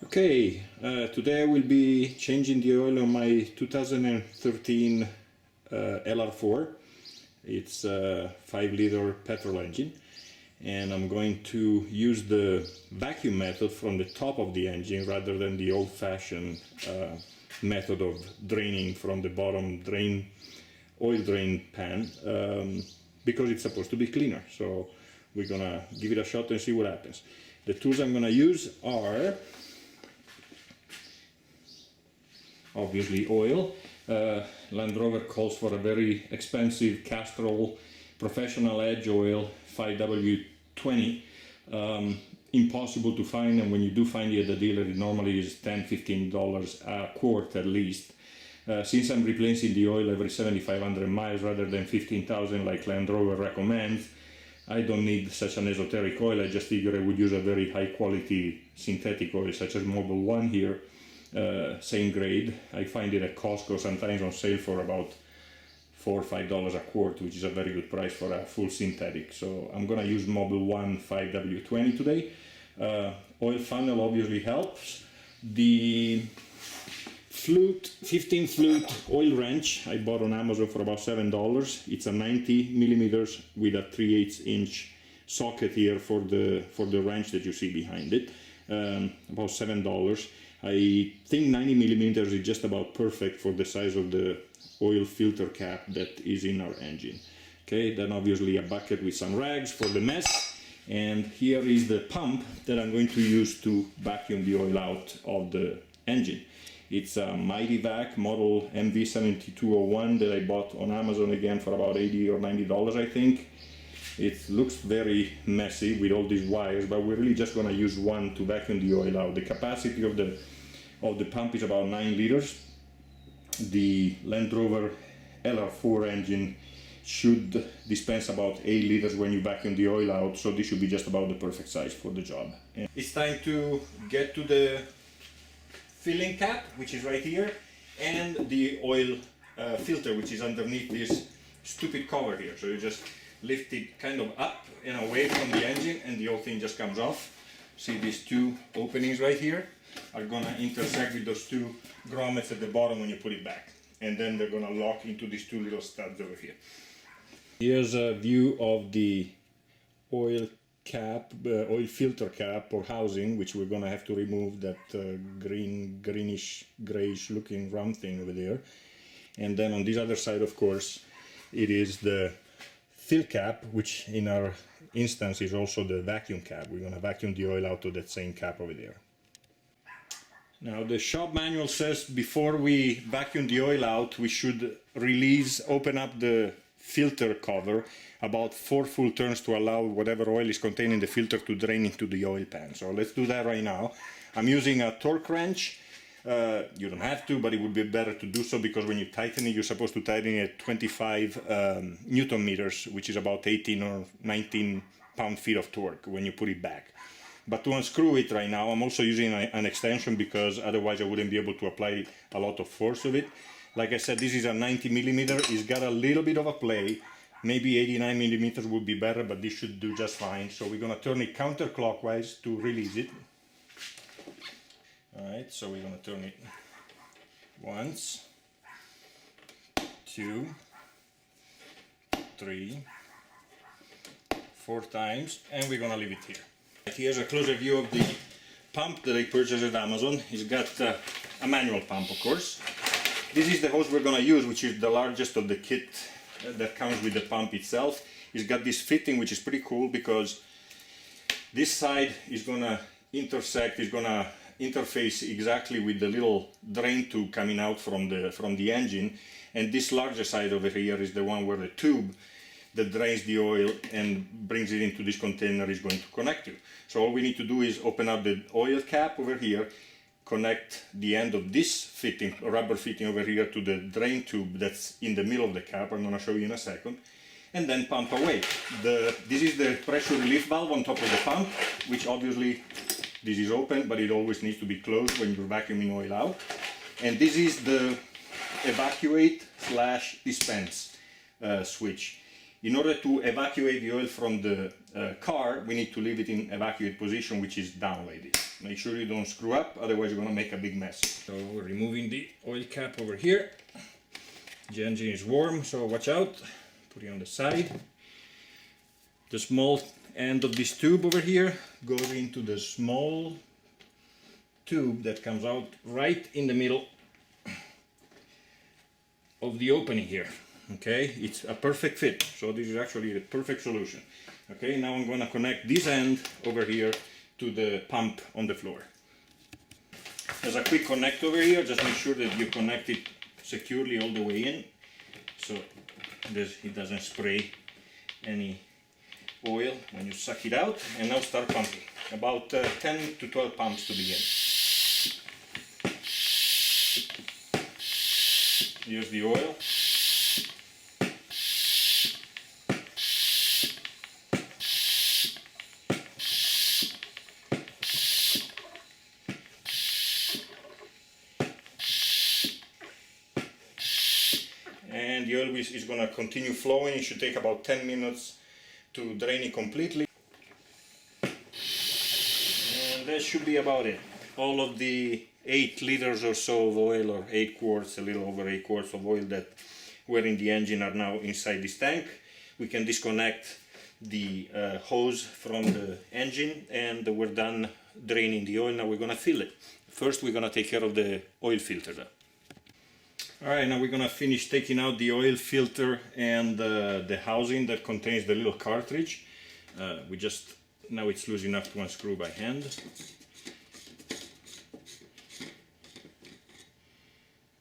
Okay, today I will be changing the oil on my 2013 LR4. It's a 5-liter petrol engine, and I'm going to use the vacuum method from the top of the engine rather than the old-fashioned method of draining from the bottom oil drain pan, because it's supposed to be cleaner. So we're gonna give it a shot and see what happens. The tools I'm gonna use are obviously oil. Land Rover calls for a very expensive Castrol Professional Edge oil 5W20. Impossible to find, and when you do find it at the dealer, it normally is $10–15 a quart at least. Since I'm replacing the oil every 7,500 miles rather than 15,000 like Land Rover recommends, I don't need such an esoteric oil. I just figure I would use a very high quality synthetic oil such as Mobil 1 here. Same grade. I find it at Costco sometimes on sale for about $4 or $5 a quart, which is a very good price for a full synthetic. So I'm gonna use Mobil 1 5W20 today. Oil funnel obviously helps. The 15 flute oil wrench I bought on Amazon for about $7. It's a 90 millimeters with a 3/8 inch socket here for the wrench that you see behind it. About $7. I think 90 millimeters is just about perfect for the size of the oil filter cap that is in our engine. Okay, then obviously a bucket with some rags for the mess, and here is the pump that I'm going to use to vacuum the oil out of the engine. It's a Mighty Vac model MV7201 that I bought on Amazon again for about $80 or $90 I think. It looks very messy with all these wires, but we're really just going to use one to vacuum the oil out. The capacity of the pump is about 9 liters. The Land Rover LR4 engine should dispense about 8 liters when you vacuum the oil out, so this should be just about the perfect size for the job. And it's time to get to the filling cap, which is right here, and the oil filter, which is underneath this stupid cover here. So you just lift it kind of up and away from the engine, and the whole thing just comes off. See these two openings right here are gonna intersect with those two grommets at the bottom when you put it back, and then they're gonna lock into these two little studs over here. Here's a view of the oil cap, oil filter cap or housing, which we're gonna have to remove, that greenish grayish looking round thing over there. And then on this other side, of course, it is the fill cap, which in our instance is also the vacuum cap. We're going to vacuum the oil out of that same cap over there. Now the shop manual says before we vacuum the oil out, we should open up the filter cover about 4 full turns to allow whatever oil is contained in the filter to drain into the oil pan. So let's do that right now. I'm using a torque wrench. You don't have to, but it would be better to do so, because when you tighten it, you're supposed to tighten it at 25 Newton meters, which is about 18 or 19 pound-feet of torque when you put it back. But to unscrew it right now, I'm also using an extension, because otherwise I wouldn't be able to apply a lot of force of it. Like I said, this is a 90 millimeter. It's got a little bit of a play. Maybe 89 millimeters would be better, but this should do just fine. So we're gonna turn it counterclockwise to release it. Alright, so we're going to turn it once, 2, 3, 4 times, and we're going to leave it here. Here's a closer view of the pump that I purchased at Amazon. It's got a manual pump, of course. This is the hose we're going to use, which is the largest of the kit that comes with the pump itself. It's got this fitting, which is pretty cool, because this side is going to interface exactly with the little drain tube coming out from the engine, and this larger side over here is the one where the tube that drains the oil and brings it into this container is going to connect to. So all we need to do is open up the oil cap over here, connect the end of this fitting, rubber fitting over here, to the drain tube that's in the middle of the cap. I'm going to show you in a second, and then pump away. This is the pressure relief valve on top of the pump, which obviously this is open, but it always needs to be closed when you're vacuuming oil out. And this is the evacuate/dispense switch. In order to evacuate the oil from the car, we need to leave it in evacuate position, which is down like this. Make sure you don't screw up, otherwise you're going to make a big mess. So we're removing the oil cap over here. The engine is warm, so watch out. Put it on the side. The small end of this tube over here goes into the small tube that comes out right in the middle of the opening here. Okay, it's a perfect fit, so this is actually the perfect solution. Okay, now I'm going to connect this end over here to the pump on the floor. There's a quick connect over here, just make sure that you connect it securely all the way in, so it doesn't spray any oil when you suck it out. And now start pumping, about 10 to 12 pumps to begin. Here's the oil. And the oil is going to continue flowing. It should take about 10 minutes to drain it completely. And that should be about it. All of the 8 liters or so of oil, or 8 quarts, a little over 8 quarts of oil that were in the engine are now inside this tank. We can disconnect the hose from the engine, and we're done draining the oil. Now we're going to fill it. First we're going to take care of the oil filter though. Alright, now we're going to finish taking out the oil filter and the housing that contains the little cartridge. Now it's loose enough to unscrew by hand.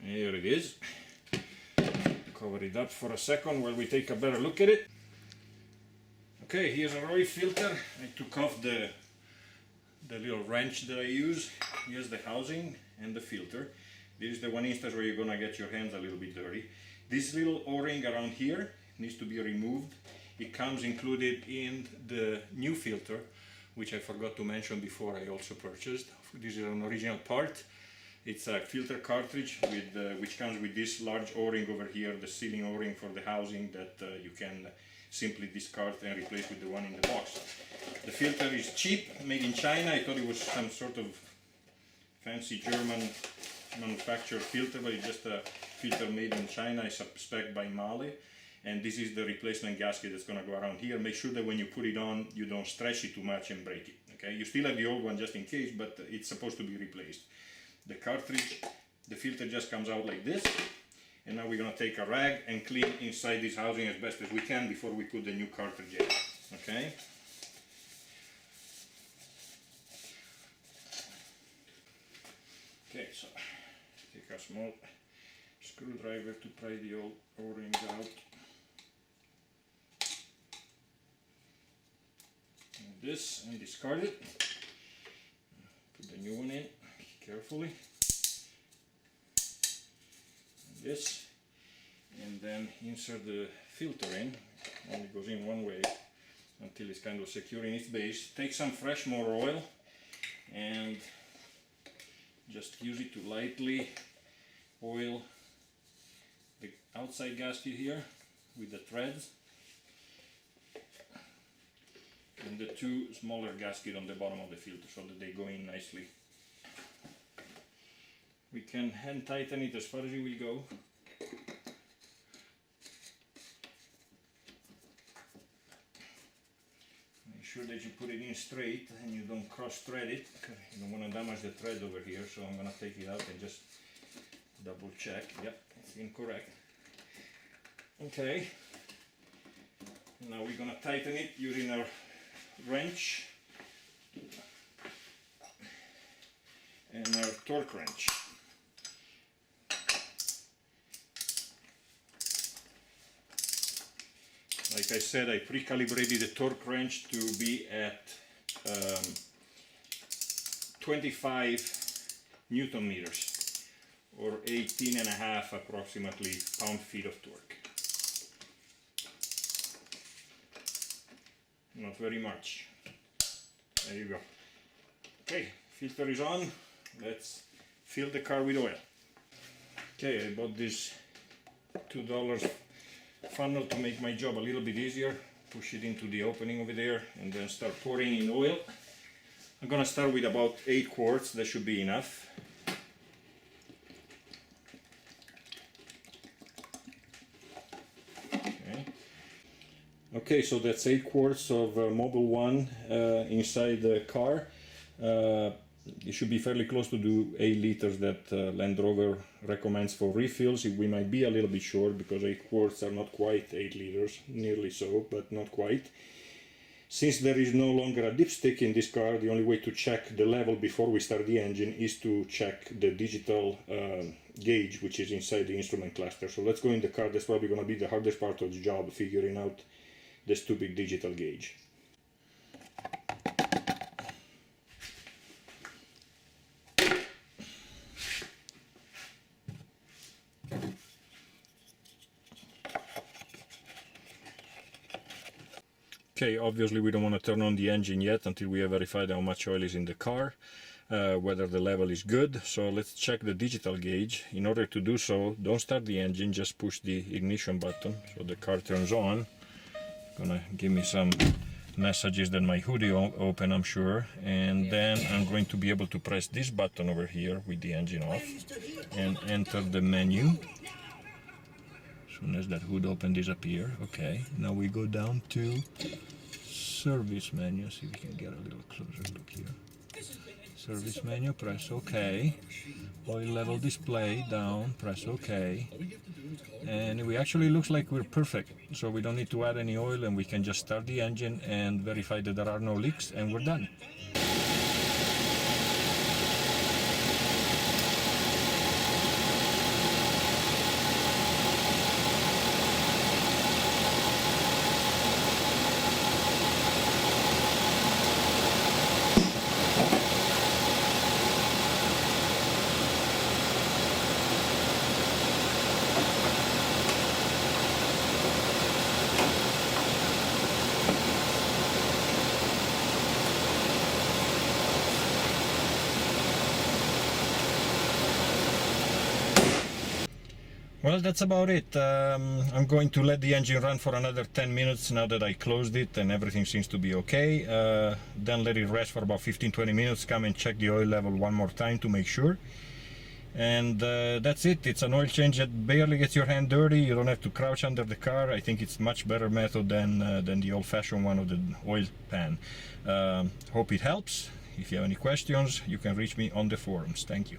Here it is. Cover it up for a second while we take a better look at it. Okay, here's our oil filter. I took off the little wrench that I use. Here's the housing and the filter. This is the one instance where you're gonna get your hands a little bit dirty. This little O-ring around here needs to be removed. It comes included in the new filter, which I forgot to mention before I also purchased. This is an original part. It's a filter cartridge which comes with this large O-ring over here, the sealing O-ring for the housing that you can simply discard and replace with the one in the box. The filter is cheap, made in China. I thought it was some sort of fancy German manufactured filter, but it's just a filter made in China. It's spec'd by Mali, and this is the replacement gasket that's going to go around here. Make sure that when you put it on, you don't stretch it too much and break it. Okay, you still have the old one just in case, but it's supposed to be replaced. The cartridge, the filter just comes out like this, and now we're going to take a rag and clean inside this housing as best as we can before we put the new cartridge in. Okay. Okay, so take a small screwdriver to pry the old O-rings out. And this, and discard it. Put the new one in carefully. And this, and then insert the filter in. Only goes in one way until it's kind of secure in its base. Take some fresh motor oil and just use it to lightly oil the outside gasket here with the threads, and the two smaller gaskets on the bottom of the filter so that they go in nicely. We can hand tighten it as far as it will go. Make sure that you put it in straight and you don't cross thread it, because you don't want to damage the thread over here. So I'm going to take it out and just double check. Yep, it's incorrect. Okay, now we're going to tighten it using our wrench and our torque wrench. Like I said, I pre-calibrated the torque wrench to be at 25 Newton meters, or 18.5 approximately pound-feet of torque. Not very much. There you go. Okay, filter is on. Let's fill the car with oil. Okay, I bought this $2 funnel to make my job a little bit easier. Push it into the opening over there and then start pouring in oil. I'm gonna start with about 8 quarts, that should be enough. Okay, so that's 8 quarts of Mobil 1 inside the car. It should be fairly close to the 8 liters that Land Rover recommends for refills. We might be a little bit short because 8 quarts are not quite 8 liters, nearly so, but not quite. Since there is no longer a dipstick in this car, the only way to check the level before we start the engine is to check the digital gauge, which is inside the instrument cluster. So let's go in the car. That's probably going to be the hardest part of the job, figuring out the stupid digital gauge. Okay, obviously we don't want to turn on the engine yet until we have verified how much oil is in the car, whether the level is good. So let's check the digital gauge. In order to do so, don't start the engine, just push the ignition button so the car turns on. Gonna give me some messages that my hoodie open, I'm sure, and then I'm going to be able to press this button over here with the engine off and enter the menu. As soon as that hood open disappear. Okay, now we go down to service menu. See if we can get a little closer look here. Service menu, press OK. Oil level display, down, press OK. And it actually looks like we're perfect. So we don't need to add any oil and we can just start the engine and verify that there are no leaks and we're done. Well, that's about it. I'm going to let the engine run for another 10 minutes now that I closed it and everything seems to be okay. Then let it rest for about 15-20 minutes, come and check the oil level one more time to make sure. And that's it. It's an oil change that barely gets your hand dirty. You don't have to crouch under the car. I think it's a much better method than the old-fashioned one of the oil pan. Hope it helps. If you have any questions, you can reach me on the forums. Thank you.